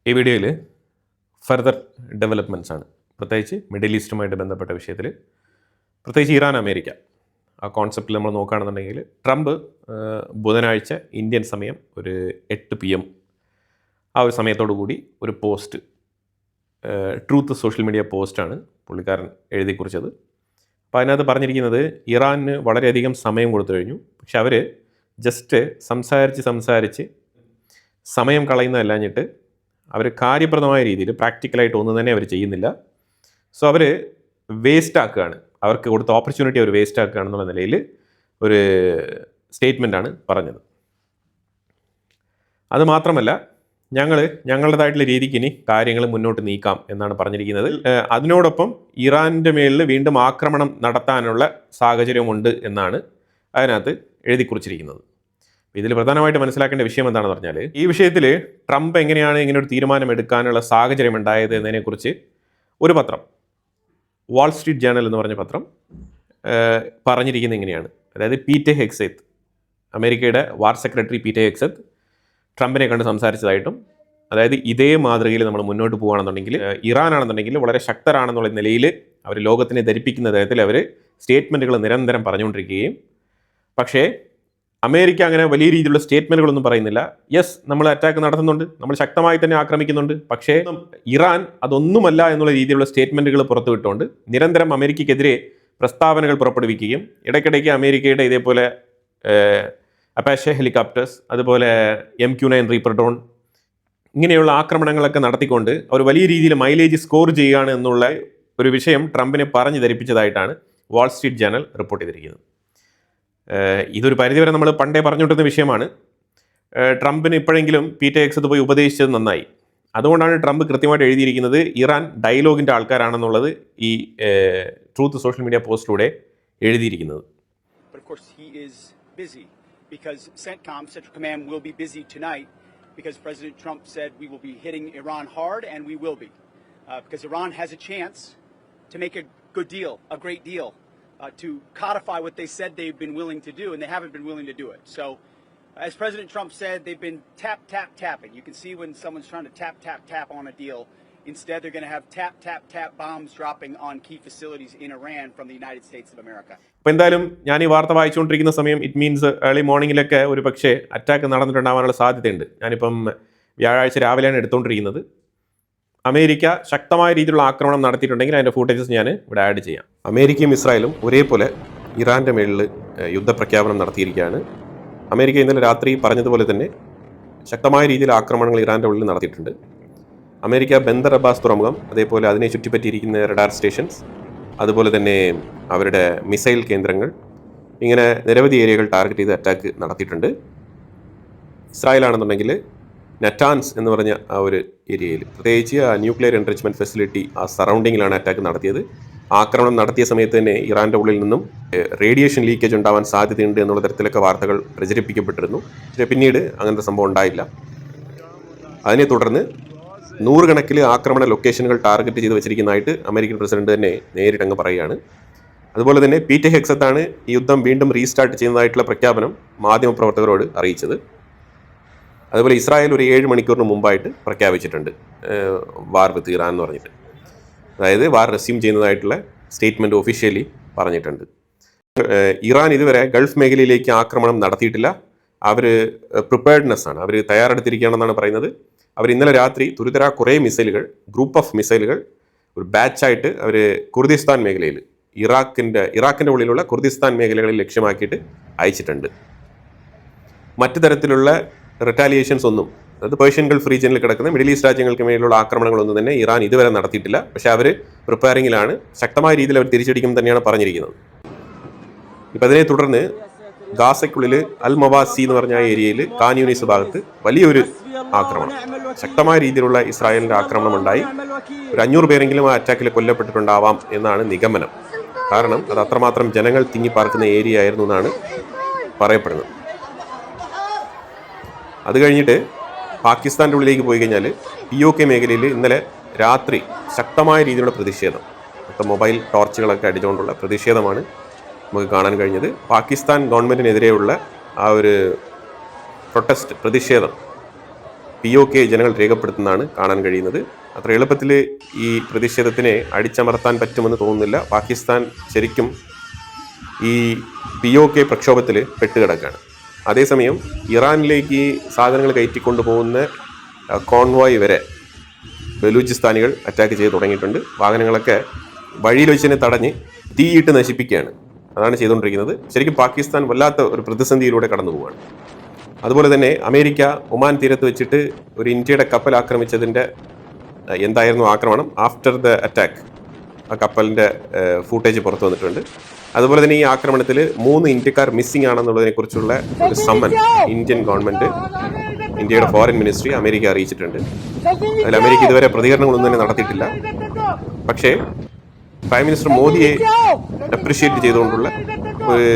ഈ വീഡിയോയിൽ further developments ആണ്, പ്രത്യേകിച്ച് മിഡിൽ ഈസ്റ്റുമായിട്ട് ബന്ധപ്പെട്ട വിഷയത്തിൽ, പ്രത്യേകിച്ച് ഇറാൻ അമേരിക്ക ആ കോൺസെപ്റ്റിൽ നമ്മൾ നോക്കുകയാണെന്നുണ്ടെങ്കിൽ ട്രംപ് ബുധനാഴ്ച ഇന്ത്യൻ സമയം ഒരു 8 PM ആ ഒരു സമയത്തോടു കൂടി ഒരു പോസ്റ്റ്, ട്രൂത്ത് സോഷ്യൽ മീഡിയ പോസ്റ്റാണ് പുള്ളിക്കാരൻ എഴുതി കുറിച്ചത്. അപ്പോൾ അതിനകത്ത് പറഞ്ഞിരിക്കുന്നത് ഇറാന് വളരെയധികം സമയം കൊടുത്തു കഴിഞ്ഞു, പക്ഷെ അവർ ജസ്റ്റ് സംസാരിച്ച് സമയം കളയുന്നതല്ലാഞ്ഞിട്ട് അവർ കാര്യപ്രദമായ രീതിയിൽ പ്രാക്ടിക്കലായിട്ട് ഒന്നും തന്നെ അവർ ചെയ്യുന്നില്ല. സോ അവർ വേസ്റ്റ് ആക്കുകയാണ്, അവർക്ക് കൊടുത്ത ഓപ്പർച്യൂണിറ്റി അവർ വേസ്റ്റ് ആക്കുകയാണെന്നുള്ള നിലയിൽ ഒരു സ്റ്റേറ്റ്മെൻറ്റാണ് പറഞ്ഞത്. അതുമാത്രമല്ല, ഞങ്ങളുടേതായിട്ടുള്ള രീതിക്ക് ഇനി കാര്യങ്ങൾ മുന്നോട്ട് നീക്കാം എന്നാണ് പറഞ്ഞിരിക്കുന്നത്. അതിനോടൊപ്പം ഇറാൻ്റെ മേളിൽ വീണ്ടും ആക്രമണം നടത്താനുള്ള സാഹചര്യമുണ്ട് എന്നാണ് അതിനകത്ത് എഴുതി കുറിച്ചിരിക്കുന്നത്. ഇതിൽ പ്രധാനമായിട്ട് മനസ്സിലാക്കേണ്ട വിഷയം എന്താണെന്ന് പറഞ്ഞാൽ, ഈ വിഷയത്തിൽ ട്രംപ് എങ്ങനെയാണ് ഇങ്ങനെ ഒരു തീരുമാനം എടുക്കാനുള്ള സാഹചര്യം ഉണ്ടായത് എന്നതിനെക്കുറിച്ച് ഒരു പത്രം, വാൾ സ്ട്രീറ്റ് ജേണൽ എന്ന് പറഞ്ഞ പത്രം പറഞ്ഞിരിക്കുന്നത് ഇങ്ങനെയാണ്. അതായത് പീറ്റർ ഹെഗ്സെത്ത്, അമേരിക്കയുടെ വാർ സെക്രട്ടറി പീറ്റർ ഹെഗ്സെത്ത് ട്രംപിനെ കണ്ട് സംസാരിച്ചതായിട്ടും, അതായത് ഇതേ മാതൃകയിൽ നമ്മൾ മുന്നോട്ട് പോകുകയാണെന്നുണ്ടെങ്കിൽ ഇറാനാണെന്നുണ്ടെങ്കിൽ വളരെ ശക്തരാണെന്നുള്ള നിലയിൽ അവർ ലോകത്തിനെ ധരിപ്പിക്കുന്ന തരത്തിൽ അവർ സ്റ്റേറ്റ്മെൻറ്റുകൾ നിരന്തരം പറഞ്ഞുകൊണ്ടിരിക്കുകയും, പക്ഷേ അമേരിക്ക അങ്ങനെ വലിയ രീതിയിലുള്ള സ്റ്റേറ്റ്മെൻറ്റുകളൊന്നും പറയുന്നില്ല. യെസ്, നമ്മൾ അറ്റാക്ക് നടത്തുന്നുണ്ട്, നമ്മൾ ശക്തമായി തന്നെ ആക്രമിക്കുന്നുണ്ട്, പക്ഷേ ഇറാൻ അതൊന്നുമല്ല എന്നുള്ള രീതിയിലുള്ള സ്റ്റേറ്റ്മെൻറ്റുകൾ പുറത്തുവിട്ടുകൊണ്ട് നിരന്തരം അമേരിക്കയ്ക്കെതിരെ പ്രസ്താവനകൾ പുറപ്പെടുവിക്കുകയും, ഇടയ്ക്കിടയ്ക്ക് അമേരിക്കയുടെ ഇതേപോലെ അപ്പാഷെ ഹെലികോപ്റ്റേഴ്സ്, അതുപോലെ MQ-9 റീപ്പർ ഡ്രോൺ, ഇങ്ങനെയുള്ള ആക്രമണങ്ങളൊക്കെ നടത്തിക്കൊണ്ട് അവർ വലിയ രീതിയിൽ മൈലേജ് സ്കോർ ചെയ്യുകയാണ് എന്നുള്ള ഒരു വിഷയം ട്രംപിനെ പറഞ്ഞു ധരിപ്പിച്ചതായിട്ടാണ് വാൾ സ്ട്രീറ്റ് ജേണൽ റിപ്പോർട്ട് ചെയ്തിരിക്കുന്നത്. ഇതൊരു പരിധിവരെ നമ്മൾ പണ്ടേ പറഞ്ഞുകൊണ്ടിരുന്ന വിഷയമാണ്. ട്രംപിന് ഇപ്പോഴെങ്കിലും പീറ്റർ ഹെഗ്സെത്ത് പോയി ഉപദേശിച്ചത് നന്നായി. അതുകൊണ്ടാണ് ട്രംപ് കൃത്യമായിട്ട് എഴുതിയിരിക്കുന്നത് ഇറാൻ ഡയലോഗിൻ്റെ ആൾക്കാരാണെന്നുള്ളത് ഈ ട്രൂത്ത് സോഷ്യൽ മീഡിയ പോസ്റ്റിലൂടെ എഴുതിയിരിക്കുന്നത്. Because CENTCOM, Central Command, will be busy tonight because President Trump said we will be hitting Iran hard, and we will be. Because Iran has a chance to make a good deal, a great deal, to codify what they said they've been willing to do, and they haven't been willing to do it. So, as President Trump said, they've been tapping. You can see when someone's trying to tap on a deal. Instead, they're going to have tap bombs dropping on key facilities in Iran from the United States of America. അപ്പോൾ എന്തായാലും ഞാൻ ഈ വാർത്ത വായിച്ചുകൊണ്ടിരിക്കുന്ന സമയം it means early മോർണിംഗിലൊക്കെ ഒരു പക്ഷേ attack നടന്നിട്ടുണ്ടാവാനുള്ള സാധ്യതയുണ്ട്. ഞാനിപ്പം വ്യാഴാഴ്ച രാവിലെയാണ് എടുത്തുകൊണ്ടിരിക്കുന്നത്. അമേരിക്ക ശക്തമായ രീതിയിലുള്ള ആക്രമണം നടത്തിയിട്ടുണ്ടെങ്കിൽ അതിൻ്റെ ഫൂട്ടേജസ് ഞാൻ ഇവിടെ ആഡ് ചെയ്യാം. അമേരിക്കയും ഇസ്രായേലും ഒരേപോലെ ഇറാൻ്റെ മേളിൽ യുദ്ധപ്രഖ്യാപനം നടത്തിയിരിക്കുകയാണ്. അമേരിക്ക ഇന്നലെ രാത്രി പറഞ്ഞതുപോലെ തന്നെ ശക്തമായ രീതിയിൽ ആക്രമണങ്ങൾ ഇറാൻ്റെ ഉള്ളിൽ നടത്തിയിട്ടുണ്ട്. അമേരിക്ക ബന്ദർ അബ്ബാസ് തുറമുഖം, അതേപോലെ അതിനെ ചുറ്റിപ്പറ്റിയിരിക്കുന്ന റഡാർ സ്റ്റേഷൻസ്, അതുപോലെ തന്നെ അവരുടെ മിസൈൽ കേന്ദ്രങ്ങൾ, ഇങ്ങനെ നിരവധി ഏരിയകൾ ടാർഗറ്റ് ചെയ്ത് അറ്റാക്ക് നടത്തിയിട്ടുണ്ട്. ഇസ്രായേലാണെന്നുണ്ടെങ്കിൽ നെറ്റാൻസ് എന്ന് പറഞ്ഞ ആ ഒരു ഏരിയയിൽ, പ്രത്യേകിച്ച് ആ ന്യൂക്ലിയർ എൻറിച്ച്മെൻറ്റ് ഫെസിലിറ്റി ആ സറൗണ്ടിങ്ങിലാണ് അറ്റാക്ക് നടത്തിയത്. ആക്രമണം നടത്തിയ സമയത്ത് തന്നെ ഇറാൻ്റെ ഉള്ളിൽ നിന്നും റേഡിയേഷൻ ലീക്കേജ് ഉണ്ടാവാൻ സാധ്യതയുണ്ട് എന്നുള്ള തരത്തിലൊക്കെ വാർത്തകൾ പ്രചരിപ്പിക്കപ്പെട്ടിരുന്നു. പക്ഷേ പിന്നീട് അങ്ങനത്തെ സംഭവം ഉണ്ടായില്ല. അതിനെ തുടർന്ന് നൂറുകണക്കിൽ ആക്രമണ ലൊക്കേഷനുകൾ ടാർഗറ്റ് ചെയ്ത് വെച്ചിരിക്കുന്നതായിട്ട് അമേരിക്കൻ പ്രസിഡന്റ് തന്നെ നേരിട്ടങ്ങ് പറയുകയാണ്. അതുപോലെ തന്നെ പീറ്റർ ഹെഗ്സെത്താണ് ഈ യുദ്ധം വീണ്ടും റീസ്റ്റാർട്ട് ചെയ്യുന്നതായിട്ടുള്ള പ്രഖ്യാപനം മാധ്യമപ്രവർത്തകരോട് അറിയിച്ചത്. അതുപോലെ ഇസ്രായേൽ ഒരു 7 മണിക്കൂറിന് മുമ്പായിട്ട് പ്രഖ്യാപിച്ചിട്ടുണ്ട് വാർ വിത്ത് ഇറാൻ എന്ന് പറഞ്ഞിട്ട്, അതായത് വാർ റെസ്യൂം ചെയ്യുന്നതായിട്ടുള്ള സ്റ്റേറ്റ്മെൻറ്റ് ഒഫീഷ്യലി പറഞ്ഞിട്ടുണ്ട്. ഇറാൻ ഇതുവരെ ഗൾഫ് മേഖലയിലേക്ക് ആക്രമണം നടത്തിയിട്ടില്ല. അവർ പ്രിപ്പയർഡ്നെസ് ആണ്, അവർ തയ്യാറെടുത്തിരിക്കുകയാണെന്നാണ് പറയുന്നത്. അവർ ഇന്നലെ രാത്രി തുരിതര കുറേ മിസൈലുകൾ, ഗ്രൂപ്പ് ഓഫ് മിസൈലുകൾ ഒരു ബാച്ചായിട്ട് അവർ കുർദിസ്ഥാൻ മേഖലയിൽ, ഇറാഖിൻ്റെ ഉള്ളിലുള്ള കുർദിസ്ഥാൻ മേഖലകളിൽ ലക്ഷ്യമാക്കിയിട്ട് അയച്ചിട്ടുണ്ട്. മറ്റു തരത്തിലുള്ള റിറ്റാലിയേഷൻസ് ഒന്നും, അതായത് പേർഷ്യൻ ഗൾഫ് റീജിയനിൽ കിടക്കുന്ന മിഡിൽ ഈസ്റ്റ് രാജ്യങ്ങൾക്ക് മേലുള്ള ആക്രമണങ്ങളൊന്നും തന്നെ ഇറാൻ ഇതുവരെ നടത്തിയിട്ടില്ല. പക്ഷേ അവർ പ്രിപ്പയറിങ്ങിലാണ്, ശക്തമായ രീതിയിൽ അവർ തിരിച്ചടിക്കും തന്നെയാണ് പറഞ്ഞിരിക്കുന്നത്. ഇപ്പം അതിനെ തുടർന്ന് ഗാസയ്ക്കുള്ളിൽ അൽ മവാസി എന്ന് പറഞ്ഞ ആ ഏരിയയിൽ ഖാൻ യൂനിസ് ഭാഗത്ത് വലിയൊരു ആക്രമണം, ശക്തമായ രീതിയിലുള്ള ഇസ്രായേലിൻ്റെ ആക്രമണം ഉണ്ടായി. ഒരു 500 പേരെങ്കിലും ആ അറ്റാക്കിൽ കൊല്ലപ്പെട്ടിട്ടുണ്ടാവാം എന്നാണ് നിഗമനം. കാരണം അത് അത്രമാത്രം ജനങ്ങൾ തിങ്ങിപ്പാർക്കുന്ന ഏരിയ ആയിരുന്നു എന്നാണ് പറയപ്പെടുന്നത്. അത് കഴിഞ്ഞിട്ട് പാകിസ്ഥാൻ്റെ ഉള്ളിലേക്ക് പോയി കഴിഞ്ഞാൽ POK മേഖലയിൽ ഇന്നലെ രാത്രി ശക്തമായ രീതിയിലുള്ള പ്രതിഷേധം, മൊബൈൽ ടോർച്ചുകളൊക്കെ അടിച്ചുകൊണ്ടുള്ള പ്രതിഷേധമാണ് നമുക്ക് കാണാൻ കഴിഞ്ഞത്. പാകിസ്ഥാൻ ഗവൺമെൻറ്റിനെതിരെയുള്ള ആ ഒരു പ്രതിഷേധം POK ജനങ്ങൾ രേഖപ്പെടുത്തുന്നതാണ് കാണാൻ കഴിയുന്നത്. അത്ര എളുപ്പത്തിൽ ഈ പ്രതിഷേധത്തിനെ അടിച്ചമർത്താൻ പറ്റുമെന്ന് തോന്നുന്നില്ല. പാകിസ്ഥാൻ ശരിക്കും ഈ POK പ്രക്ഷോഭത്തിൽ പെട്ടുകിടക്കുകയാണ്. അതേസമയം ഇറാനിലേക്ക് ഈ സാധനങ്ങൾ കയറ്റിക്കൊണ്ടു പോകുന്ന കോൺവോയ് വരെ ബലൂചിസ്ഥാനികൾ അറ്റാക്ക് ചെയ്ത് തുടങ്ങിയിട്ടുണ്ട്. വാഹനങ്ങളൊക്കെ വഴിയിൽ വെച്ചിനെ തടഞ്ഞ് തീയിട്ട് നശിപ്പിക്കുകയാണ്. അതാണ് ചെയ്തുകൊണ്ടിരിക്കുന്നത്. ശരിക്കും പാകിസ്ഥാൻ വല്ലാത്ത ഒരു പ്രതിസന്ധിയിലൂടെ കടന്നു പോവുകയാണ്. അതുപോലെ തന്നെ അമേരിക്ക ഒമാൻ തീരത്ത് വെച്ചിട്ട് ഒരു ഇന്ത്യയുടെ കപ്പൽ ആക്രമിച്ചതിൻ്റെ എന്തായിരുന്നു ആക്രമണം, ആഫ്റ്റർ ദ അറ്റാക്ക് ആ കപ്പലിൻ്റെ ഫൂട്ടേജ് പുറത്തു വന്നിട്ടുണ്ട്. അതുപോലെ തന്നെ ഈ ആക്രമണത്തിൽ 3 ഇന്ത്യക്കാർ മിസ്സിംഗ് ആണെന്നുള്ളതിനെക്കുറിച്ചുള്ള ഒരു സമ്മൻ ഇന്ത്യൻ ഗവൺമെൻറ്, ഇന്ത്യയുടെ ഫോറിൻ മിനിസ്ട്രി അമേരിക്ക അറിയിച്ചിട്ടുണ്ട്. അതിൽ അമേരിക്ക ഇതുവരെ പ്രതികരണങ്ങളൊന്നും തന്നെ നടത്തിയിട്ടില്ല. പക്ഷേ പ്രൈം മിനിസ്റ്റർ മോദിയെ അപ്രിഷ്യേറ്റ് ചെയ്തുകൊണ്ടുള്ള ഒരു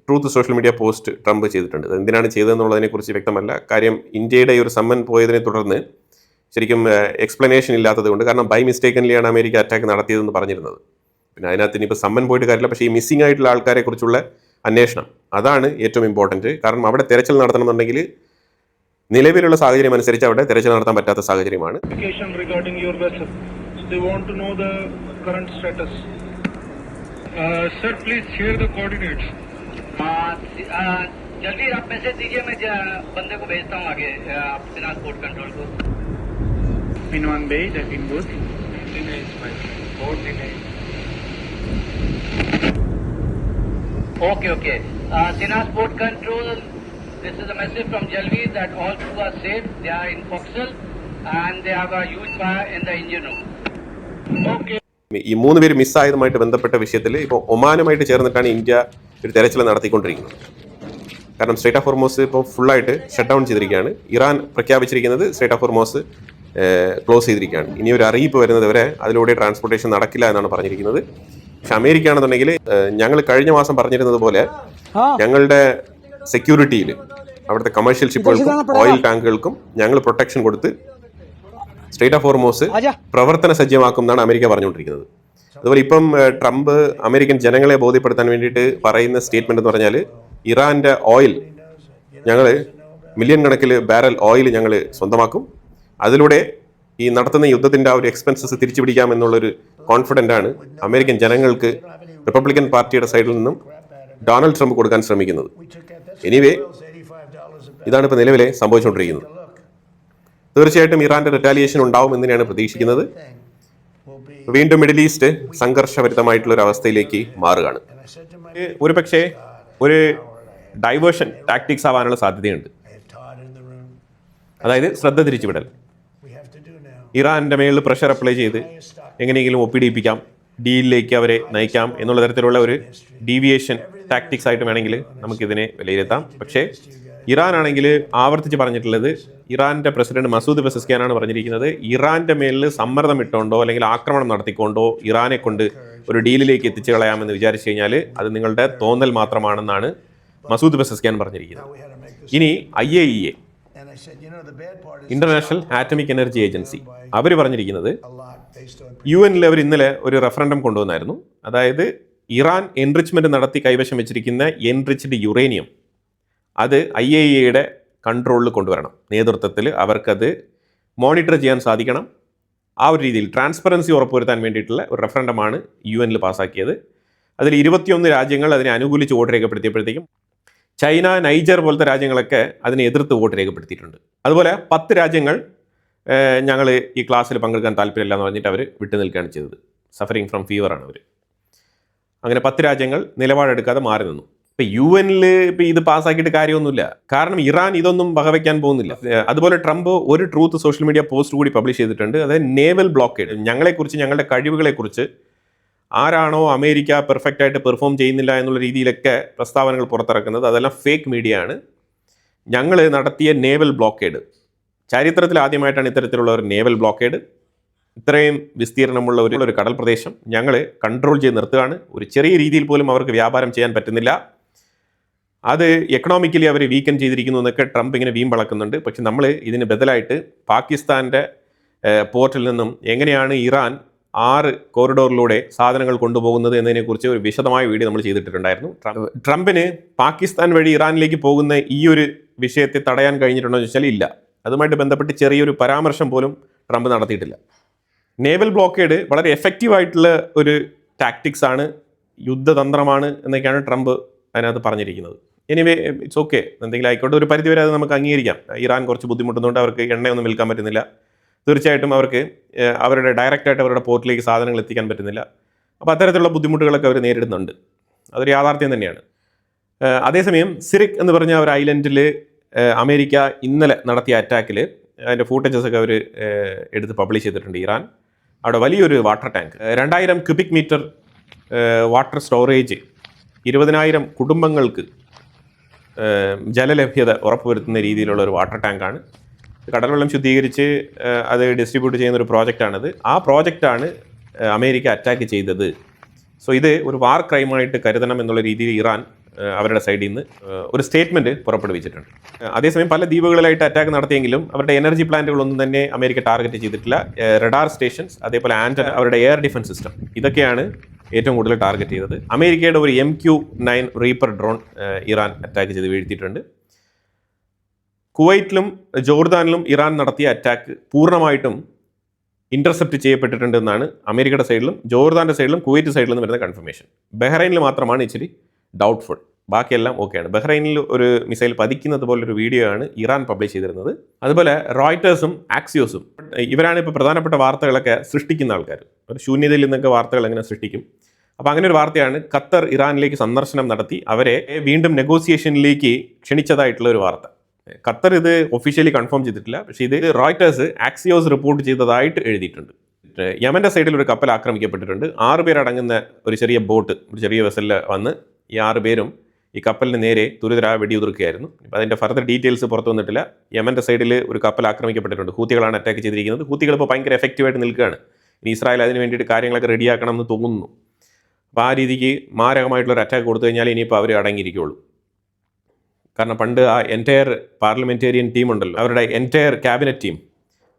truth social media post Trump ചെയ്തിട്ടുണ്ട്. എന്തിനാണ് ചെയ്തതെന്നുള്ളതിനെക്കുറിച്ച് വ്യക്തമല്ല. കാര്യം ഇന്ത്യയുടെ ഈ ഒരു സമ്മൻ പോയതിനെ തുടർന്ന് ശരിക്കും എക്സ്പ്ലനേഷൻ ഇല്ലാത്തത് കൊണ്ട്, കാരണം ബൈ മിസ്റ്റേക്കൻലിയാണ് അമേരിക്ക അറ്റാക്ക് നടത്തിയതെന്ന് പറഞ്ഞിരുന്നത്. പിന്നെ അതിനകത്ത് ഇനിയിപ്പോൾ സമ്മൻ പോയിട്ട് കാര്യമില്ല. പക്ഷേ ഈ മിസ്സിംഗ് ആയിട്ടുള്ള ആൾക്കാരെ കുറിച്ചുള്ള അന്വേഷണം അതാണ് ഏറ്റവും ഇമ്പോർട്ടൻറ്റ്. കാരണം അവിടെ തെരച്ചിൽ നടത്തണമെന്നുണ്ടെങ്കിൽ നിലവിലുള്ള സാഹചര്യം അനുസരിച്ച് അവിടെ തെരച്ചിൽ നടത്താൻ പറ്റാത്ത സാഹചര്യമാണ്. जल्दी आप मैसेज दीजिए, मैं बंदे को भेजता हूँ आगे आप सिनाज पोर्ट कंट्रोल को. Pin1 Bay, that in good. Dinesh, Port Dinesh. Okay. Sinas Port Control, this is a message from Jalvi that all crew are safe. They are in Foxal and they have a huge fire in the engine room. Okay. ഈ 3 പേര് മിസ്സായതുമായിട്ട് ബന്ധപ്പെട്ട വിഷയത്തിൽ ഇപ്പോൾ ഒമാനുമായിട്ട് ചേർന്നിട്ടാണ് India ഒരു തെരച്ചിൽ നടത്തിക്കൊണ്ടിരിക്കുന്നത്. കാരണം സ്ട്രേറ്റ് ഓഫ് ഹോർമോസ് ഇപ്പോൾ ഫുള്ളായിട്ട് ഷട്ട് ഡൗൺ ചെയ്തിരിക്കുകയാണ്. ഇറാൻ പ്രഖ്യാപിച്ചിരിക്കുന്നത് സ്ട്രേറ്റ് ഓഫ് ഹോർമോസ് ക്ലോസ് ചെയ്തിരിക്കുകയാണ്. ഇനി ഒരു അറിയിപ്പ് വരുന്നത് വരെ അതിലൂടെ ട്രാൻസ്പോർട്ടേഷൻ നടക്കില്ല എന്നാണ് പറഞ്ഞിരിക്കുന്നത്. പക്ഷെ അമേരിക്ക ആണെന്നുണ്ടെങ്കിൽ ഞങ്ങൾ കഴിഞ്ഞ മാസം പറഞ്ഞിരുന്നത് പോലെ ഞങ്ങളുടെ സെക്യൂരിറ്റിയിൽ അവിടുത്തെ കമേഴ്ഷ്യൽ ഷിപ്പുകൾക്കും ഓയിൽ ടാങ്കുകൾക്കും ഞങ്ങൾ പ്രൊട്ടക്ഷൻ കൊടുത്ത് സ്ട്രേറ്റ് ഓഫ് ഹോർമോസ് പ്രവർത്തന സജ്ജമാക്കും എന്നാണ് അമേരിക്ക പറഞ്ഞുകൊണ്ടിരിക്കുന്നത്. അതുപോലെ ഇപ്പം ട്രംപ് അമേരിക്കൻ ജനങ്ങളെ ബോധ്യപ്പെടുത്താൻ വേണ്ടിയിട്ട് പറയുന്ന സ്റ്റേറ്റ്മെന്റ് എന്ന് പറഞ്ഞാൽ ഇറാന്റെ ഓയിൽ ഞങ്ങൾ മില്യൺ കണക്കിൽ ബാരൽ ഓയിൽ ഞങ്ങൾ സ്വന്തമാക്കും, അതിലൂടെ ഈ നടത്തുന്ന യുദ്ധത്തിന്റെ ആ ഒരു എക്സ്പെൻസസ് തിരിച്ചു പിടിക്കാം എന്നുള്ളൊരു കോൺഫിഡൻ്റ് ആണ് അമേരിക്കൻ ജനങ്ങൾക്ക് റിപ്പബ്ലിക്കൻ പാർട്ടിയുടെ സൈഡിൽ നിന്നും ഡൊണാൾഡ് ട്രംപ് കൊടുക്കാൻ ശ്രമിക്കുന്നത്. എനിവേ ഇതാണ് ഇപ്പോൾ നിലവിലെ സംഭവിച്ചുകൊണ്ടിരിക്കുന്നത്. തീർച്ചയായിട്ടും ഇറാന്റെ റിറ്റാലിയേഷൻ ഉണ്ടാവും എന്ന് തന്നെയാണ് പ്രതീക്ഷിക്കുന്നത്. വീണ്ടും മിഡിൽ ഈസ്റ്റ് സംഘർഷഭരിതമായിട്ടുള്ള ഒരു അവസ്ഥയിലേക്ക് മാറുകയാണ്. ഒരുപക്ഷെ ഒരു ഡൈവേർഷൻ ടാക്ടിക്സ് ആവാനുള്ള സാധ്യതയുണ്ട്. അതായത് ശ്രദ്ധ തിരിച്ചുവിടൽ. ഇറാന്റെ മേളിൽ പ്രഷർ അപ്ലൈ ചെയ്ത് എങ്ങനെയെങ്കിലും ഒപ്പിടിപ്പിക്കാം, ഡീലിലേക്ക് അവരെ നയിക്കാം എന്നുള്ള തരത്തിലുള്ള ഒരു ഡീവിയേഷൻ ടാക്ടിക്സ് ആയിട്ട് വേണമെങ്കിൽ നമുക്കിതിനെ വിലയിരുത്താം. പക്ഷേ ഇറാൻ ആണെങ്കിൽ ആവർത്തിച്ച് പറഞ്ഞിട്ടുള്ളത്, ഇറാന്റെ പ്രസിഡന്റ് മസൂദ് പെസസ്കിയാനാണ് പറഞ്ഞിരിക്കുന്നത്, ഇറാന്റെ മേലിൽ സമ്മർദ്ദം ഇട്ടുകൊണ്ടോ അല്ലെങ്കിൽ ആക്രമണം നടത്തിക്കൊണ്ടോ ഇറാനെ കൊണ്ട് ഒരു ഡീലിലേക്ക് എത്തിച്ചു കളയാമെന്ന് വിചാരിച്ചു കഴിഞ്ഞാൽ അത് നിങ്ങളുടെ തോന്നൽ മാത്രമാണെന്നാണ് മസൂദ് പെസസ്കിയാൻ പറഞ്ഞിരിക്കുന്നത്. ഇനി IAEA, international atomic energy agency, അവർ പറഞ്ഞിരിക്കുന്നത് UN അവർ ഇന്നലെ ഒരു റെഫറൻഡം കൊണ്ടുവന്നായിരുന്നു. അതായത് ഇറാൻ എൻറിച്ച്മെന്റ് നടത്തി കൈവശം വെച്ചിരിക്കുന്ന എൻറിച്ച്ഡ് യുറേനിയം അത് IAEAയുടെ കൺട്രോളിൽ കൊണ്ടുവരണം. നേതൃത്വത്തിൽ അവർക്കത് മോണിറ്റർ ചെയ്യാൻ സാധിക്കണം. ആ ഒരു രീതിയിൽ ട്രാൻസ്പെറൻസി ഉറപ്പുവരുത്താൻ വേണ്ടിയിട്ടുള്ള ഒരു റെഫറൻഡമാണ് UN പാസ്സാക്കിയത്. അതിൽ 21 രാജ്യങ്ങൾ അതിനെ അനുകൂലിച്ച് വോട്ട് രേഖപ്പെടുത്തിയപ്പോഴത്തേക്കും ചൈന, നൈജർ പോലത്തെ രാജ്യങ്ങളൊക്കെ അതിനെ എതിർത്ത് വോട്ട് രേഖപ്പെടുത്തിയിട്ടുണ്ട്. അതുപോലെ 10 രാജ്യങ്ങൾ ഞങ്ങൾ ഈ ക്ലാസ്സിൽ പങ്കെടുക്കാൻ താല്പര്യമില്ല എന്ന് പറഞ്ഞിട്ട് അവർ വിട്ടു നിൽക്കുകയാണ് ചെയ്തത്. സഫറിങ് ഫ്രം ഫീവറാണ് അവർ. അങ്ങനെ 10 രാജ്യങ്ങൾ നിലപാടെടുക്കാതെ മാറി നിന്നു. ഇപ്പം UN ഇപ്പം ഇത് പാസ്സാക്കിയിട്ട് കാര്യമൊന്നുമില്ല. കാരണം ഇറാൻ ഇതൊന്നും വകവയ്ക്കാൻ പോകുന്നില്ല. അതുപോലെ ട്രംപ് ഒരു ട്രൂത്ത് സോഷ്യൽ മീഡിയ പോസ്റ്റ് കൂടി പബ്ലിഷ് ചെയ്തിട്ടുണ്ട്. അതായത് നേവൽ ബ്ലോക്കേഡ്, ഞങ്ങളെക്കുറിച്ച്, ഞങ്ങളുടെ കഴിവുകളെക്കുറിച്ച് ആരാണോ അമേരിക്ക പെർഫെക്റ്റ് ആയിട്ട് പെർഫോം ചെയ്യുന്നില്ല എന്നുള്ള രീതിയിലൊക്കെ പ്രസ്താവനകൾ പുറത്തിറക്കുന്നത് അതെല്ലാം ഫേക്ക് മീഡിയ ആണ്. ഞങ്ങൾ നടത്തിയ നേവൽ ബ്ലോക്കേഡ്, ചരിത്രത്തിൽ ആദ്യമായിട്ടാണ് ഇത്തരത്തിലുള്ള ഒരു നേവൽ ബ്ലോക്കേഡ്. ഇത്രയും വിസ്തീർണമുള്ള ഒരു കടൽ പ്രദേശം ഞങ്ങൾ കൺട്രോൾ ചെയ്ത് നിർത്തുകയാണ്. ഒരു ചെറിയ രീതിയിൽ പോലും അവർക്ക് വ്യാപാരം ചെയ്യാൻ പറ്റുന്നില്ല. അത് എക്കണോമിക്കലി അവർ വീക്കൻ ചെയ്തിരിക്കുന്നു എന്നൊക്കെ ട്രംപ് ഇങ്ങനെ വീമ്പളക്കുന്നുണ്ട്. പക്ഷെ നമ്മൾ ഇതിന് ബദലായിട്ട് പാകിസ്ഥാൻ്റെ പോർട്ടിൽ നിന്നും എങ്ങനെയാണ് ഇറാൻ 6 കോറിഡോറിലൂടെ സാധനങ്ങൾ കൊണ്ടുപോകുന്നത് എന്നതിനെക്കുറിച്ച് ഒരു വിശദമായ വീഡിയോ നമ്മൾ ചെയ്തിട്ടുണ്ടായിരുന്നു. ട്രംപിന് പാകിസ്ഥാൻ വഴി ഇറാനിലേക്ക് പോകുന്ന ഈ ഒരു വിഷയത്തെ തടയാൻ കഴിഞ്ഞിട്ടുണ്ടോ എന്ന് ചോദിച്ചാൽ ഇല്ല. അതുമായിട്ട് ബന്ധപ്പെട്ട് ചെറിയൊരു പരാമർശം പോലും ട്രംപ് നടത്തിയിട്ടില്ല. നേവൽ ബ്ലോക്കേഡ് വളരെ എഫക്റ്റീവായിട്ടുള്ള ഒരു ടാക്ടിക്സ് ആണ്, യുദ്ധതന്ത്രമാണ് എന്നൊക്കെയാണ് ട്രംപ് അതിനകത്ത് പറഞ്ഞിരിക്കുന്നത്. എനിവേ ഇറ്റ്സ് ഓക്കെ, എന്തെങ്കിലും ആയിക്കോട്ടെ, ഒരു പരിധിവരെ അത് നമുക്ക് അംഗീകരിക്കാം. ഇറാൻ കുറച്ച് ബുദ്ധിമുട്ടുന്നുണ്ട്, അവർക്ക് എണ്ണയൊന്നും വിൽക്കാൻ പറ്റുന്നില്ല. തീർച്ചയായിട്ടും അവർക്ക് അവരുടെ ഡയറക്റ്റായിട്ട് അവരുടെ പോർട്ടിലേക്ക് സാധനങ്ങൾ എത്തിക്കാൻ പറ്റുന്നില്ല. അപ്പോൾ അത്തരത്തിലുള്ള ബുദ്ധിമുട്ടുകളൊക്കെ അവർ നേരിടുന്നുണ്ട്, അതൊരു യാഥാർത്ഥ്യം തന്നെയാണ്. അതേസമയം സിറിക് എന്ന് പറഞ്ഞ ഒരു ഐലൻഡിൽ അമേരിക്ക ഇന്നലെ നടത്തിയ അറ്റാക്കിൽ അതിൻ്റെ ഫൂട്ടേജസൊക്കെ അവർ എടുത്ത് പബ്ലിഷ് ചെയ്തിട്ടുണ്ട്. ഇറാൻ അവിടെ വലിയൊരു water tank, 2000 cubic metre water storage, 20,000 കുടുംബങ്ങൾക്ക് ജലലഭ്യത ഉറപ്പുവരുത്തുന്ന രീതിയിലുള്ള ഒരു വാട്ടർ ടാങ്കാണ്. കടൽവെള്ളം ശുദ്ധീകരിച്ച് അത് ഡിസ്ട്രിബ്യൂട്ട് ചെയ്യുന്ന ഒരു പ്രോജക്റ്റാണിത്. ആ പ്രോജക്റ്റാണ് അമേരിക്ക അറ്റാക്ക് ചെയ്തത്. സോ ഇത് ഒരു വാർ ക്രൈമായിട്ട് കരുതണം എന്നുള്ള രീതിയിൽ ഇറാൻ അവരുടെ സൈഡിൽ നിന്ന് ഒരു സ്റ്റേറ്റ്മെൻറ്റ് പുറപ്പെടുവിച്ചിട്ടുണ്ട്. അതേസമയം പല ദ്വീപുകളിലായിട്ട് അറ്റാക്ക് നടത്തിയെങ്കിലും അവരുടെ എനർജി പ്ലാന്റുകളൊന്നും തന്നെ അമേരിക്ക ടാർഗറ്റ് ചെയ്തിട്ടില്ല. റഡാർ സ്റ്റേഷൻസ്, അതേപോലെ ആൻറ്റന, അവരുടെ എയർ ഡിഫൻസ് സിസ്റ്റം, ഇതൊക്കെയാണ് ഏറ്റവും കൂടുതൽ ടാർഗറ്റ് ചെയ്തത്. അമേരിക്കയുടെ ഒരു MQ-9 Reaper drone Iran attack ചെയ്ത് വീഴ്ത്തിയിട്ടുണ്ട്. കുവൈറ്റിലും ജോർദാനിലും ഇറാൻ നടത്തിയ അറ്റാക്ക് പൂർണ്ണമായിട്ടും ഇൻ്റർസെപ്റ്റ് ചെയ്യപ്പെട്ടിട്ടുണ്ടെന്നാണ് അമേരിക്കയുടെ സൈഡിലും ജോർദാൻ്റെ സൈഡിലും കുവൈറ്റ് സൈഡിൽ നിന്ന് വരുന്ന കൺഫർമേഷൻ. ബഹ്റൈനിൽ മാത്രമാണ് ഇച്ചിരി ഡൗട്ട്ഫുൾ, ബാക്കിയെല്ലാം ഓക്കെയാണ്. ബഹ്റൈനിൽ ഒരു മിസൈൽ പതിക്കുന്നത് പോലൊരു വീഡിയോ ആണ് ഇറാൻ പബ്ലിഷ് ചെയ്തിരുന്നത്. അതുപോലെ റോയിറ്റേഴ്സും ആക്സിയോസും ഇവരാണ് ഇപ്പോൾ പ്രധാനപ്പെട്ട വാർത്തകളൊക്കെ സൃഷ്ടിക്കുന്ന ആൾക്കാർ. ഒരു ശൂന്യതയിൽ നിന്നൊക്കെ വാർത്തകൾ എങ്ങനെ സൃഷ്ടിക്കും. അപ്പോൾ അങ്ങനെ ഒരു വാർത്തയാണ് ഖത്തർ ഇറാനിലേക്ക് സന്ദർശനം നടത്തി അവരെ വീണ്ടും നെഗോസിയേഷനിലേക്ക് ക്ഷണിച്ചതായിട്ടുള്ള ഒരു വാർത്ത. ഖത്തർ ഇത് ഒഫീഷ്യലി കൺഫേം ചെയ്തിട്ടില്ല, പക്ഷേ ഇത് റോയിറ്റേഴ്സ് ആക്സിയോസ് റിപ്പോർട്ട് ചെയ്തതായിട്ട് എഴുതിയിട്ടുണ്ട്. യമൻ്റെ സൈഡിൽ ഒരു കപ്പൽ ആക്രമിക്കപ്പെട്ടിട്ടുണ്ട്. 6 പേരടങ്ങുന്ന ഒരു ചെറിയ ബോട്ട്, ഒരു ചെറിയ വെസലിൽ വന്ന് ഈ 6 പേരും ഈ കപ്പലിന് നേരെ തുരിതരായ വെടിയുതിർക്കുകയായിരുന്നു. ഇപ്പോൾ അതിൻ്റെ ഫർദർ ഡീറ്റെയിൽസ് പുറത്തു വന്നിട്ടില്ല. യമൻ്റെ സൈഡിൽ ഒരു കപ്പൽ ആക്രമിക്കപ്പെട്ടിട്ടുണ്ട്. ഹൂത്തികളാണ് അറ്റാക്ക് ചെയ്തിരിക്കുന്നത്. ഹൂത്തികൾ ഇപ്പോൾ ഭയങ്കര എഫക്റ്റീവായിട്ട് നിൽക്കുകയാണ്. ഇനി ഇസ്രായേൽ അതിന് വേണ്ടിയിട്ട് കാര്യങ്ങളൊക്കെ റെഡിയാക്കണം എന്ന് തോന്നുന്നു. അപ്പോൾ ആ രീതിക്ക് മാരകമായിട്ടുള്ളൊരു അറ്റാക്ക് കൊടുത്തു കഴിഞ്ഞാൽ ഇനിയിപ്പോൾ അവർ അടങ്ങിയിരിക്കുകയുള്ളൂ. കാരണം പണ്ട് ആ എൻറ്റയർ പാർലമെൻറ്റേറിയൻ ടീം ഉണ്ടല്ലോ, അവരുടെ എൻറ്റയർ ക്യാബിനറ്റ് ടീം,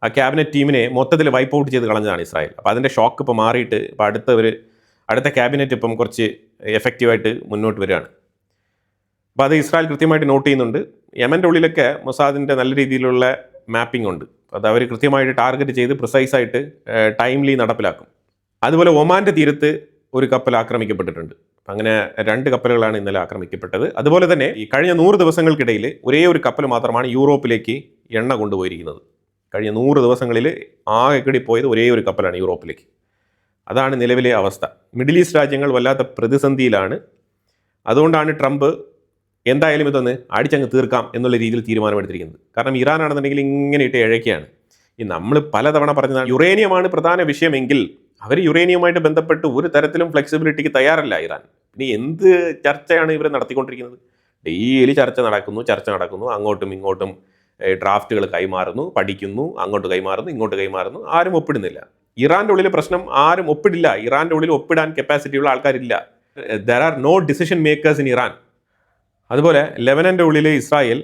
ആ ക്യാബിനറ്റ് ടീമിനെ മൊത്തത്തിൽ വൈപ്പ് ഔട്ട് ചെയ്ത് കളഞ്ഞതാണ് ഇസ്രായേൽ. അപ്പോൾ അതിൻ്റെ ഷോക്ക് ഇപ്പോൾ മാറിയിട്ട് ഇപ്പോൾ അടുത്ത ക്യാബിനറ്റ് ഇപ്പം കുറച്ച് എഫക്റ്റീവായിട്ട് മുന്നോട്ട് വരികയാണ്. അപ്പോൾ അത് ഇസ്രായേൽ കൃത്യമായിട്ട് നോട്ട് ചെയ്യുന്നുണ്ട്. യമൻ്റെ ഉള്ളിലൊക്കെ മൊസാദിൻ്റെ നല്ല രീതിയിലുള്ള മാപ്പിംഗ് ഉണ്ട്. അത് അവർ കൃത്യമായിട്ട് ടാർഗറ്റ് ചെയ്ത് പ്രിസൈസായിട്ട് ടൈംലി നടപ്പിലാക്കും. അതുപോലെ ഒമാൻ്റെ തീരത്ത് ഒരു കപ്പൽ ആക്രമിക്കപ്പെട്ടിട്ടുണ്ട്. അങ്ങനെ 2 കപ്പലുകളാണ് ഇന്നലെ ആക്രമിക്കപ്പെട്ടത്. അതുപോലെ തന്നെ ഈ കഴിഞ്ഞ 100 ദിവസങ്ങൾക്കിടയിൽ ഒരേ ഒരു കപ്പൽ മാത്രമാണ് യൂറോപ്പിലേക്ക് എണ്ണ കൊണ്ടുപോയിരിക്കുന്നത്. കഴിഞ്ഞ 100 ദിവസങ്ങളിൽ ആകെ കൂടി പോയത് ഒരേ ഒരു കപ്പലാണ് യൂറോപ്പിലേക്ക്. അതാണ് നിലവിലെ അവസ്ഥ. മിഡിൽ ഈസ്റ്റ് രാജ്യങ്ങൾ വല്ലാത്ത പ്രതിസന്ധിയിലാണ്. അതുകൊണ്ടാണ് ട്രംപ് എന്തായാലും ഇതൊന്ന് അടിച്ചങ്ങ് തീർക്കാം എന്നുള്ള രീതിയിൽ തീരുമാനമെടുത്തിരിക്കുന്നത്. കാരണം ഇറാനാണെന്നുണ്ടെങ്കിൽ ഇങ്ങനെ ഇട്ട് ഇഴയ്ക്കുകയാണ്. ഈ നമ്മൾ പലതവണ പറഞ്ഞതാണ് യുറേനിയമാണ് പ്രധാന വിഷയമെങ്കിൽ അവർ യുറേനിയവുമായിട്ട് ബന്ധപ്പെട്ട് ഒരു തരത്തിലും ഫ്ലെക്സിബിലിറ്റിക്ക് തയ്യാറല്ല ഇറാൻ. ഇനി എന്ത് ചർച്ചയാണ് ഇവർ നടത്തിക്കൊണ്ടിരിക്കുന്നത്? ഡെയിലി ചർച്ച നടക്കുന്നു, അങ്ങോട്ടും ഇങ്ങോട്ടും ഡ്രാഫ്റ്റുകൾ കൈമാറുന്നു, പഠിക്കുന്നു, അങ്ങോട്ട് കൈമാറുന്നു, ഇങ്ങോട്ട് കൈമാറുന്നു, ആരും ഒപ്പിടുന്നില്ല. ഇറാൻ്റെ ഉള്ളിൽ പ്രശ്നം, ആരും ഒപ്പിടില്ല. ഇറാൻ്റെ ഉള്ളിൽ ഒപ്പിടാൻ കപ്പാസിറ്റിയുള്ള ആൾക്കാരില്ല. There are no decision makers in Iran. അതുപോലെ ലെബനൻ്റെ ഉള്ളിൽ ഇസ്രായേൽ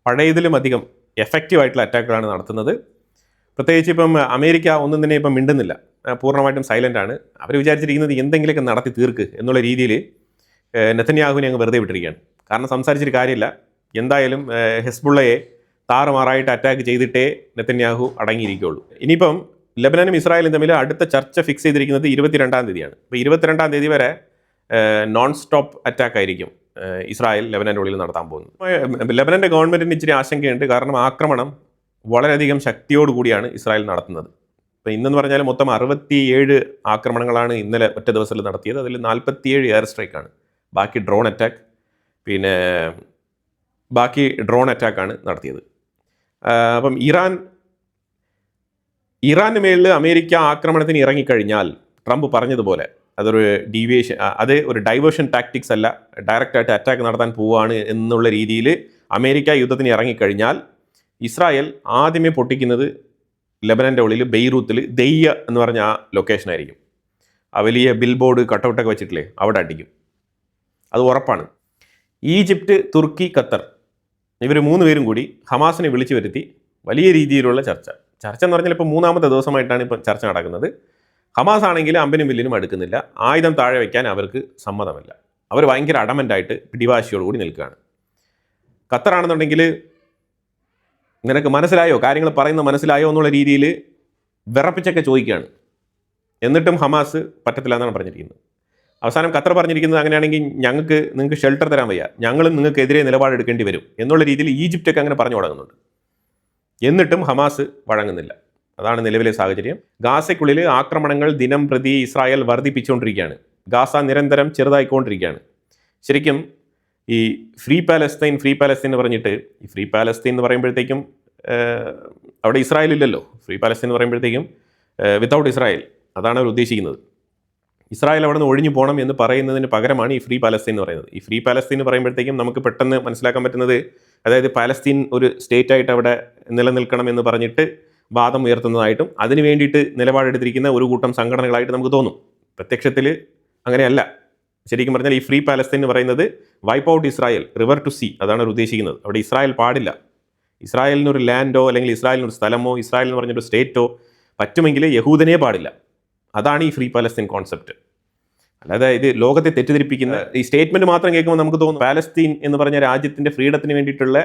പഴയതിലും അധികം എഫക്റ്റീവായിട്ടുള്ള അറ്റാക്കുകളാണ് നടത്തുന്നത്. പ്രത്യേകിച്ച് ഇപ്പം അമേരിക്ക ഒന്നും തന്നെ ഇപ്പം മിണ്ടുന്നില്ല, പൂർണ്ണമായിട്ടും സൈലൻ്റ് ആണ്. അവർ വിചാരിച്ചിരിക്കുന്നത് എന്തെങ്കിലുമൊക്കെ നടത്തി തീർക്ക് എന്നുള്ള രീതിയിൽ നെതന്യാഹുവിനെ അങ്ങ് വെറുതെ വിട്ടിരിക്കുകയാണ്. കാരണം സംസാരിച്ചിട്ട് കാര്യമില്ല. എന്തായാലും ഹെസ്ബുള്ളയെ താറുമാറായിട്ട് അറ്റാക്ക് ചെയ്തിട്ടേ നെതന്യാഹു അടങ്ങിയിരിക്കുകയുള്ളൂ. ഇനിയിപ്പം ലെബനനും ഇസ്രായേലും തമ്മിൽ അടുത്ത ചർച്ച ഫിക്സ് ചെയ്തിരിക്കുന്നത് 22-ാം തീയതിയാണ്. അപ്പോൾ 22-ാം തീയതി വരെ നോൺ സ്റ്റോപ്പ് അറ്റാക്ക് ആയിരിക്കും ഇസ്രായേൽ ലെബനൻ്റെ ഉള്ളിൽ നടത്താൻ പോകുന്നത്. ലെബനൻ്റെ ഗവൺമെൻറ്റിന് ഇച്ചിരി ആശങ്കയുണ്ട്. കാരണം ആക്രമണം വളരെയധികം ശക്തിയോടുകൂടിയാണ് ഇസ്രായേൽ നടത്തുന്നത്. ഇപ്പോൾ ഇന്നെന്ന് പറഞ്ഞാൽ മൊത്തം 67 ആക്രമണങ്ങളാണ് ഇന്നലെ ഒറ്റ ദിവസത്തിൽ നടത്തിയത്. അതിൽ 47 എയർ സ്ട്രൈക്കാണ്, ബാക്കി ഡ്രോൺ അറ്റാക്കാണ് നടത്തിയത്. അപ്പം ഇറാന് മേളിൽ അമേരിക്ക ആക്രമണത്തിന് ഇറങ്ങിക്കഴിഞ്ഞാൽ ട്രംപ് പറഞ്ഞതുപോലെ അതൊരു ഡൈവേർഷൻ ടാക്ടിക്സ് അല്ല, ഡയറക്റ്റായിട്ട് അറ്റാക്ക് നടത്താൻ പോവുകയാണ് എന്നുള്ള രീതിയിൽ അമേരിക്ക യുദ്ധത്തിന് ഇറങ്ങിക്കഴിഞ്ഞാൽ ഇസ്രായേൽ ആദ്യമേ പൊട്ടിക്കുന്നത് ലെബനൻ്റെ ഉള്ളിൽ ബെയ്റൂത്തിൽ ദയ്യ എന്ന് പറഞ്ഞ ആ ലൊക്കേഷനായിരിക്കും. ആ വലിയ ബിൽ ബോർഡ് കട്ടൗട്ടൊക്കെ വെച്ചിട്ടില്ലേ, അവിടെ അടിക്കും, അത് ഉറപ്പാണ്. ഈജിപ്റ്റ്, തുർക്കി, ഖത്തർ ഇവർ 3 പേരും കൂടി ഹമാസിനെ വിളിച്ചു വരുത്തി വലിയ രീതിയിലുള്ള ചർച്ച എന്ന് പറഞ്ഞാൽ ഇപ്പോൾ 3ാമത്തെ ദിവസമായിട്ടാണ് ഇപ്പോൾ ചർച്ച നടക്കുന്നത്. ഹമാസ് ആണെങ്കിൽ അമ്പനും വില്ലിനും അടുക്കുന്നില്ല, ആയുധം താഴെ വയ്ക്കാൻ അവർക്ക് സമ്മതമല്ല. അവർ ഭയങ്കര അഡമൻ്റായിട്ട് പിടിവാശിയോടുകൂടി നിൽക്കുകയാണ്. ഖത്തറാണെന്നുണ്ടെങ്കിൽ നിനക്ക് മനസ്സിലായോ, കാര്യങ്ങൾ പറയുന്നത് മനസ്സിലായോ എന്നുള്ള രീതിയിൽ വിറപ്പിച്ചൊക്കെ ചോദിക്കുകയാണ്. എന്നിട്ടും ഹമാസ് പറ്റത്തില്ല എന്നാണ് പറഞ്ഞിരിക്കുന്നത്. അവസാനം ഖത്തർ പറഞ്ഞിരിക്കുന്നത് അങ്ങനെയാണെങ്കിൽ നിങ്ങൾക്ക് ഷെൽട്ടർ തരാൻ വയ്യ, ഞങ്ങളും നിങ്ങൾക്കെതിരെ നിലപാടെടുക്കേണ്ടി വരും എന്നുള്ള രീതിയിൽ ഈജിപ്റ്റൊക്കെ അങ്ങനെ പറഞ്ഞു തുടങ്ങുന്നുണ്ട്. എന്നിട്ടും ഹമാസ് വഴങ്ങുന്നില്ല. അതാണ് നിലവിലെ സാഹചര്യം. ഗാസയ്ക്കുള്ളിൽ ആക്രമണങ്ങൾ ദിനം പ്രതി ഇസ്രായേൽ വർദ്ധിപ്പിച്ചുകൊണ്ടിരിക്കുകയാണ്. ഗാസ നിരന്തരം ചെറുതായിക്കൊണ്ടിരിക്കുകയാണ്. ശരിക്കും ഈ ഫ്രീ പാലസ്തീൻ എന്ന് പറഞ്ഞിട്ട്, ഈ ഫ്രീ പാലസ്തീൻ എന്ന് പറയുമ്പോഴത്തേക്കും അവിടെ ഇസ്രായേൽ ഇല്ലല്ലോ. ഫ്രീ പാലസ്തീൻ എന്ന് പറയുമ്പോഴത്തേക്കും വിത്തൗട്ട് ഇസ്രായേൽ, അതാണ് അവർ ഉദ്ദേശിക്കുന്നത്. ഇസ്രായേൽ അവിടെ നിന്ന് ഒഴിഞ്ഞു പോകണം എന്ന് പറയുന്നതിന് പകരമാണ് ഈ ഫ്രീ പാലസ്തീൻ എന്ന് പറയുന്നത്. ഈ ഫ്രീ പാലസ്തീൻ എന്ന് പറയുമ്പോഴത്തേക്കും നമുക്ക് പെട്ടെന്ന് മനസ്സിലാക്കാൻ പറ്റുന്നത്, അതായത് പാലസ്തീൻ ഒരു സ്റ്റേറ്റ് ആയിട്ട് അവിടെ നിലനിൽക്കണം എന്ന് പറഞ്ഞിട്ട് വാദം ഉയർത്തുന്നതായിട്ടും അതിന് വേണ്ടിയിട്ട് നിലപാടെടുത്തിരിക്കുന്ന ഒരു കൂട്ടം സംഘടനകളായിട്ട് നമുക്ക് തോന്നും. പ്രത്യക്ഷത്തിൽ അങ്ങനെയല്ല. ശരിക്കും പറഞ്ഞാൽ ഈ ഫ്രീ പാലസ്തീൻ എന്ന് പറയുന്നത് wipe out Israel, river to sea, അതാണ് അവർ ഉദ്ദേശിക്കുന്നത്. അവിടെ ഇസ്രായേൽ പാടില്ല. ഇസ്രായേലിനൊരു ലാൻഡോ അല്ലെങ്കിൽ ഇസ്രായേലിനൊരു സ്ഥലമോ ഇസ്രായേൽ എന്ന് പറഞ്ഞൊരു സ്റ്റേറ്റോ പറ്റുമെങ്കിൽ യഹൂദനെ പാടില്ല. അതാണ് ഈ ഫ്രീ പാലസ്തീൻ കോൺസെപ്റ്റ്. അല്ലാതെ ഇത് ലോകത്തെ തെറ്റിദ്ധരിപ്പിക്കുന്ന ഈ സ്റ്റേറ്റ്മെൻറ്റ് മാത്രം കേൾക്കുമ്പോൾ നമുക്ക് തോന്നും പാലസ്തീൻ എന്ന് പറഞ്ഞ രാജ്യത്തിൻ്റെ ഫ്രീഡത്തിന് വേണ്ടിയിട്ടുള്ള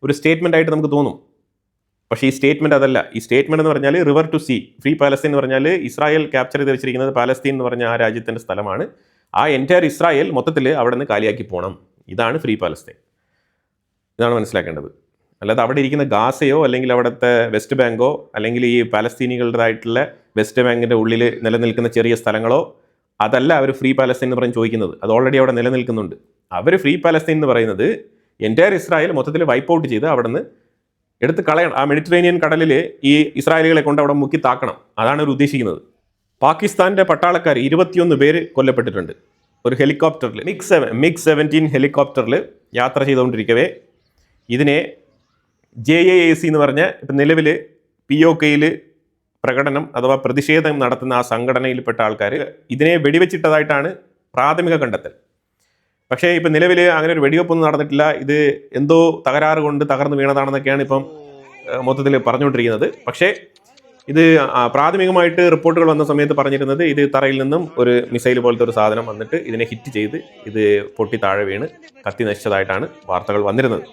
ഒരു സ്റ്റേറ്റ്മെൻ്റ് ആയിട്ട് നമുക്ക് തോന്നും. പക്ഷേ ഈ സ്റ്റേറ്റ്മെൻറ്റ് അതല്ല. ഈ സ്റ്റേറ്റ്മെൻറ്റ് എന്ന് പറഞ്ഞാൽ river to sea, free Palestine എന്ന് പറഞ്ഞാൽ ഇസ്രായേൽ ക്യാപ്ചർ ചെയ്ത് വെച്ചിരിക്കുന്നത് പാലസ്തീൻ എന്ന് പറഞ്ഞ ആ രാജ്യത്തിൻ്റെ സ്ഥലമാണ്. ആ എൻറ്റയർ ഇസ്രായേൽ മൊത്തത്തിൽ അവിടെ നിന്ന് കാലിയാക്കി പോകണം. ഇതാണ് ഫ്രീ പാലസ്തീൻ. ഇതാണ് മനസ്സിലാക്കേണ്ടത്. അല്ലാതെ അവിടെ ഇരിക്കുന്ന ഗാസയോ അല്ലെങ്കിൽ അവിടുത്തെ വെസ്റ്റ് ബാങ്കോ അല്ലെങ്കിൽ ഈ പാലസ്തീനികളുടേതായിട്ടുള്ള വെസ്റ്റ് ബാങ്കിൻ്റെ ഉള്ളിൽ നിലനിൽക്കുന്ന ചെറിയ സ്ഥലങ്ങളോ അതല്ല അവർ ഫ്രീ പാലസ്തീൻ എന്ന് പറഞ്ഞ് ചോദിക്കുന്നത്. അത് ഓൾറെഡി അവിടെ നിലനിൽക്കുന്നുണ്ട്. അവർ ഫ്രീ പാലസ്തീൻ എന്ന് പറയുന്നത് എൻറ്റയർ ഇസ്രായേൽ മൊത്തത്തിൽ വൈപ്പ് ഔട്ട് ചെയ്ത് അവിടെ നിന്ന് എടുത്ത് കളയണം. ആ മെഡിറ്ററേനിയൻ കടലിൽ ഈ ഇസ്രായേലികളെ കൊണ്ട് അവിടെ മുക്കി താക്കണം. അതാണ് അവർ ഉദ്ദേശിക്കുന്നത്. പാകിസ്ഥാൻ്റെ പട്ടാളക്കാർ 21 പേര് കൊല്ലപ്പെട്ടിട്ടുണ്ട്. ഒരു ഹെലികോപ്റ്ററിൽ MiG-17 ഹെലികോപ്റ്ററിൽ യാത്ര ചെയ്തുകൊണ്ടിരിക്കവേ ഇതിനെ JAAC എന്ന് പറഞ്ഞ ഇപ്പം നിലവിൽ POKയിൽ പ്രകടനം അഥവാ പ്രതിഷേധം നടത്തുന്ന ആ സംഘടനയിൽപ്പെട്ട ആൾക്കാർ ഇതിനെ വെടിവെച്ചിട്ടതായിട്ടാണ് പ്രാഥമിക കണ്ടെത്തൽ. പക്ഷേ ഇപ്പം നിലവിൽ അങ്ങനെ ഒരു വെടിവെപ്പൊന്നും നടന്നിട്ടില്ല. ഇത് എന്തോ തകരാറ് കൊണ്ട് തകർന്നു വീണതാണെന്നൊക്കെയാണ് ഇപ്പം മൊത്തത്തിൽ പറഞ്ഞുകൊണ്ടിരിക്കുന്നത്. പക്ഷേ ഇത് പ്രാഥമികമായിട്ട് റിപ്പോർട്ടുകൾ വന്ന സമയത്ത് പറഞ്ഞിരുന്നത് ഇത് തറയിൽ നിന്നും ഒരു മിസൈൽ പോലത്തെ ഒരു സാധനം വന്നിട്ട് ഇതിനെ ഹിറ്റ് ചെയ്ത് ഇത് പൊട്ടി താഴെ വീണ് കത്തി നശിച്ചതായിട്ടാണ് വാർത്തകൾ വന്നിരുന്നത്.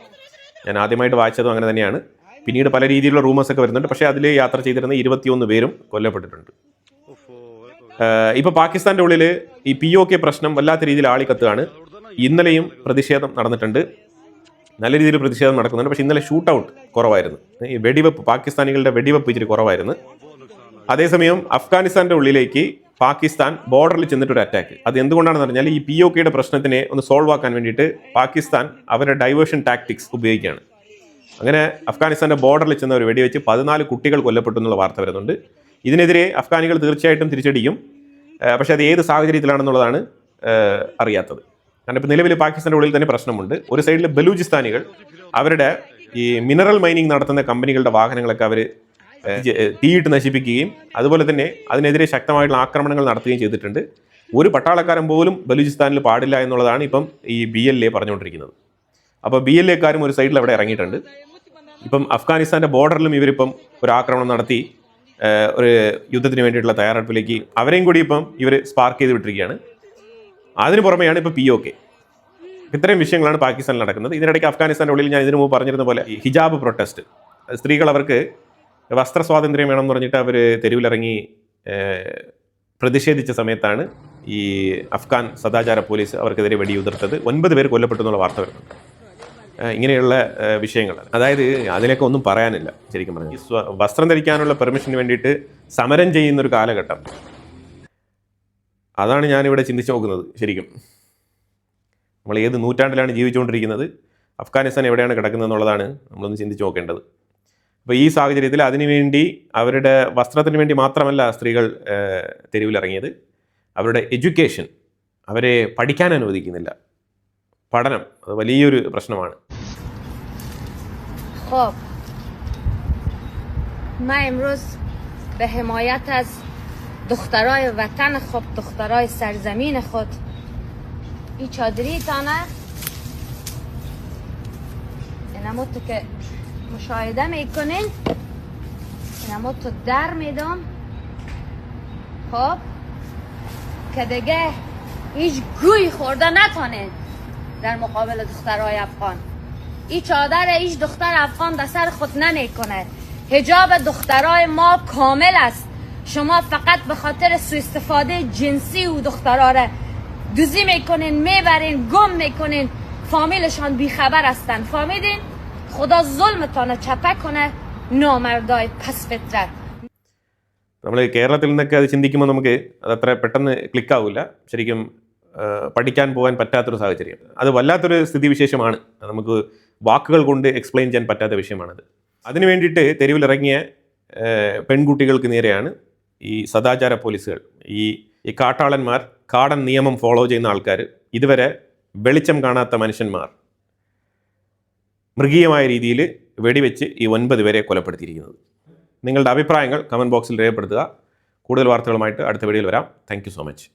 ഞാൻ ആദ്യമായിട്ട് വായിച്ചതും അങ്ങനെ തന്നെയാണ്. പിന്നീട് പല രീതിയിലുള്ള റൂമേഴ്സൊക്കെ വരുന്നുണ്ട്. പക്ഷേ അതിൽ യാത്ര ചെയ്തിരുന്ന 21 പേരും കൊല്ലപ്പെട്ടിട്ടുണ്ട്. ഇപ്പോൾ പാകിസ്ഥാൻ്റെ ഉള്ളിൽ ഈ POK പ്രശ്നം വല്ലാത്ത രീതിയിൽ ആളിക്കത്തുകയാണ്. ഇന്നലെയും പ്രതിഷേധം നടന്നിട്ടുണ്ട്. നല്ല രീതിയിൽ പ്രതിഷേധം നടക്കുന്നുണ്ട്. പക്ഷേ ഇന്നലെ ഷൂട്ട് ഔട്ട് കുറവായിരുന്നു. ഈ വെടിവെപ്പ്, പാകിസ്ഥാനികളുടെ വെടിവെപ്പ് ഇച്ചിരി കുറവായിരുന്നു. അതേസമയം അഫ്ഗാനിസ്ഥാൻ്റെ ഉള്ളിലേക്ക് പാകിസ്ഥാൻ ബോർഡറിൽ ചെന്നിട്ടൊരു അറ്റാക്ക്. അത് എന്തുകൊണ്ടാണെന്ന് പറഞ്ഞാൽ ഈ POKയുടെ പ്രശ്നത്തിനെ ഒന്ന് സോൾവ് ആക്കാൻ വേണ്ടിയിട്ട് പാകിസ്ഥാൻ അവരുടെ ഡൈവേർഷൻ ടാക്ടിക്സ് ഉപയോഗിക്കുകയാണ്. അങ്ങനെ അഫ്ഗാനിസ്ഥാൻ്റെ ബോർഡറിൽ ചെന്ന ഒരു വെടിവെച്ച് 14 കുട്ടികൾ കൊല്ലപ്പെട്ടു എന്നുള്ള വാർത്ത വരുന്നുണ്ട്. ഇതിനെതിരെ അഫ്ഗാനികൾ തീർച്ചയായിട്ടും തിരിച്ചടിക്കും. പക്ഷേ അത് ഏത് സാഹചര്യത്തിലാണെന്നുള്ളതാണ് അറിയാത്തത്. കാരണം ഇപ്പോൾ നിലവിൽ പാകിസ്ഥാൻ്റെ ഉള്ളിൽ തന്നെ പ്രശ്നമുണ്ട്. ഒരു സൈഡിൽ ബലൂചിസ്ഥാനികൾ അവരുടെ ഈ മിനറൽ മൈനിങ് നടത്തുന്ന കമ്പനികളുടെ വാഹനങ്ങളൊക്കെ അവർ തീയിട്ട് നശിപ്പിക്കുകയും അതുപോലെ തന്നെ അതിനെതിരെ ശക്തമായിട്ടുള്ള ആക്രമണങ്ങൾ നടത്തുകയും ചെയ്തിട്ടുണ്ട്. ഒരു പട്ടാളക്കാരൻ പോലും ബലൂചിസ്ഥാനിൽ പാടില്ല എന്നുള്ളതാണ് ഇപ്പം ഈ BLA പറഞ്ഞുകൊണ്ടിരിക്കുന്നത്. അപ്പോൾ BLAക്കാരും ഒരു സൈഡിൽ അവിടെ ഇറങ്ങിയിട്ടുണ്ട്. ഇപ്പം അഫ്ഗാനിസ്ഥാൻ്റെ ബോർഡറിലും ഇവരിപ്പം ഒരു ആക്രമണം നടത്തി ഒരു യുദ്ധത്തിന് വേണ്ടിയിട്ടുള്ള തയ്യാറെടുപ്പിലേക്ക് അവരെയും കൂടി ഇപ്പം ഇവർ സ്പാർക്ക് ചെയ്ത് വിട്ടിരിക്കുകയാണ്. അതിന് പുറമെയാണ് ഇപ്പോൾ POK. ഇത്രയും വിഷയങ്ങളാണ് പാകിസ്ഥാനിൽ നടക്കുന്നത്. ഇതിനിടയ്ക്ക് അഫ്ഗാനിസ്ഥാൻ്റെ ഉള്ളിൽ ഞാൻ ഇതിനു മുമ്പ് പറഞ്ഞിരുന്ന പോലെ ഈ ഹിജാബ് പ്രൊട്ടസ്റ്റ്, സ്ത്രീകൾ അവർക്ക് വസ്ത്ര സ്വാതന്ത്ര്യം വേണമെന്ന് പറഞ്ഞിട്ട് അവർ തെരുവിലിറങ്ങി പ്രതിഷേധിച്ച സമയത്താണ് ഈ അഫ്ഗാൻ സദാചാര പോലീസ് അവർക്കെതിരെ വെടിയുതിർത്തത്. 9 പേർ കൊല്ലപ്പെട്ടു എന്നുള്ള വാർത്ത വരുന്നുണ്ട്. ഇങ്ങനെയുള്ള വിഷയങ്ങൾ, അതായത് അതിനൊക്കെ ഒന്നും പറയാനില്ല. ശരിക്കും പറഞ്ഞാൽ ഈ വസ്ത്രം ധരിക്കാനുള്ള പെർമിഷന് വേണ്ടിയിട്ട് സമരം ചെയ്യുന്നൊരു കാലഘട്ടം, അതാണ് ഞാനിവിടെ ചിന്തിച്ച് നോക്കുന്നത്. ശരിക്കും നമ്മൾ ഏത് നൂറ്റാണ്ടിലാണ് ജീവിച്ചുകൊണ്ടിരിക്കുന്നത്, അഫ്ഗാനിസ്ഥാൻ എവിടെയാണ് കിടക്കുന്നത് എന്നുള്ളതാണ് നമ്മളൊന്ന് ചിന്തിച്ച് നോക്കേണ്ടത്. അപ്പോൾ ഈ സാഹചര്യത്തിൽ അതിനുവേണ്ടി അവരുടെ വസ്ത്രത്തിന് വേണ്ടി മാത്രമല്ല സ്ത്രീകൾ തെരുവിലിറങ്ങിയത്, അവരുടെ എഡ്യൂക്കേഷൻ, അവരെ പഠിക്കാൻ അനുവദിക്കുന്നില്ല. പഠനം അത് വലിയൊരു പ്രശ്നമാണ്. خب من امروز به حمایت از دخترای وطن خود، دخترای سرزمین خود، این چادری تانه اینمو تو که مشاهده میکنین اینمو تو در میدم. خب که دیگه هیچ گوی خورده نتانین در مقابل دخترای افغان. این چادر هیچ دختر افغان در سر خود نمیکنه. حجاب دخترای ما کامل است. شما فقط به خاطر سوء استفاده جنسی و دخترها را دوزی میکنین، میبرین، گم میکنین، فامیلشان بیخبر هستن. فهمیدین؟ خدا ظلمتان چپه کنه نامردای پس فطرت. നമ്മൾ കേരളത്തിൽ നിന്നൊക്കെ അത് ചിന്തിക്കുമ്പോൾ നമുക്ക് അതത്ര പെട്ടെന്ന് ക്ലിക്കാവില്ല. ശരിക്കും പഠിക്കാൻ പോകാൻ പറ്റാത്തൊരു സാഹചര്യം. അത് വല്ലാത്തൊരു സ്ഥിതിവിശേഷമാണ്. നമുക്ക് വാക്കുകൾ കൊണ്ട് എക്സ്പ്ലെയിൻ ചെയ്യാൻ പറ്റാത്ത വിഷയമാണത്. അതിനു വേണ്ടിയിട്ട് തെരുവിലിറങ്ങിയ പെൺകുട്ടികൾക്ക് നേരെയാണ് ഈ സദാചാര പോലീസുകൾ, ഈ കാട്ടാളന്മാർ, കാടൻ നിയമം ഫോളോ ചെയ്യുന്ന ആൾക്കാർ, ഇതുവരെ വെളിച്ചം കാണാത്ത മനുഷ്യന്മാർ മൃഗീയമായ രീതിയിൽ വെടിവെച്ച് ഈ 9 പേരെ കൊലപ്പെടുത്തിയിരിക്കുന്നത്. നിങ്ങളുടെ അഭിപ്രായങ്ങൾ കമൻറ്റ് ബോക്സിൽ രേഖപ്പെടുത്തുക. കൂടുതൽ വാർത്തകളുമായിട്ട് അടുത്ത വീഡിയോയിൽ വരാം. Thank you so much.